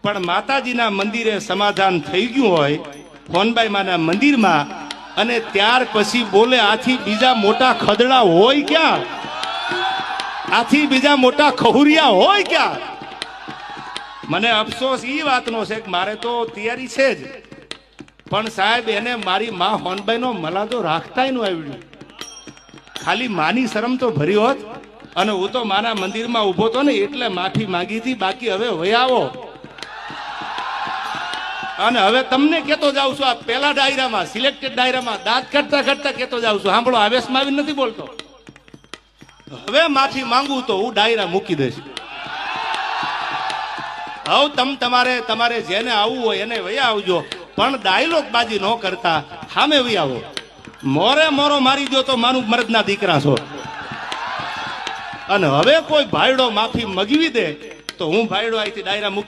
પણ માતાજીના મંદિરે સમાધાન થઈ ગયું હોય ફોનબાઈ માના મંદિરમાં, અને ત્યાર પછી બોલે આથી બીજા મોટા ખદડા હોય ક્યાં, આથી બીજા મોટા ખહુરિયા હોય ક્યાં. મને અફસોસ એ વાતનો છે કે મારે તો તૈયારી છે જ, પણ સાહેબ એને મારી માં હોનબાઈનો મલાદો રાખતાય નું આવ્યું. ખાલી માની શરમ તો ભરી હોત, અને હું તો માના મંદિરમાં ઊભો તો ને એટલે માફી માંગી હતી. બાકી હવે વયાવો. અને હવે તમને કેતો જાઉં છું, આ પેલા ડાયરામાં સિલેક્ટેડ ડાયરામાં દાંત કાઢતા કાઢતા કેતો જાઉં છું. સાંભળો, આવેશમાં આવીને નથી બોલતો. હવે માફી માંગુ તો હું ડાયરા મૂકી દઈશ. હવે તમારે જેને આવવું હોય એને વયા આવજો, પણ ડાયલોગ બાજી ન કરતા સામે વહી આવો. મોરે મોરો મારી દો તો માનું મરદના દીકરા છો. અને હવે કોઈ ભાઈડો માફી મગવી દે તો હું ભાઈડો અહીંથી ડાયરા મૂકી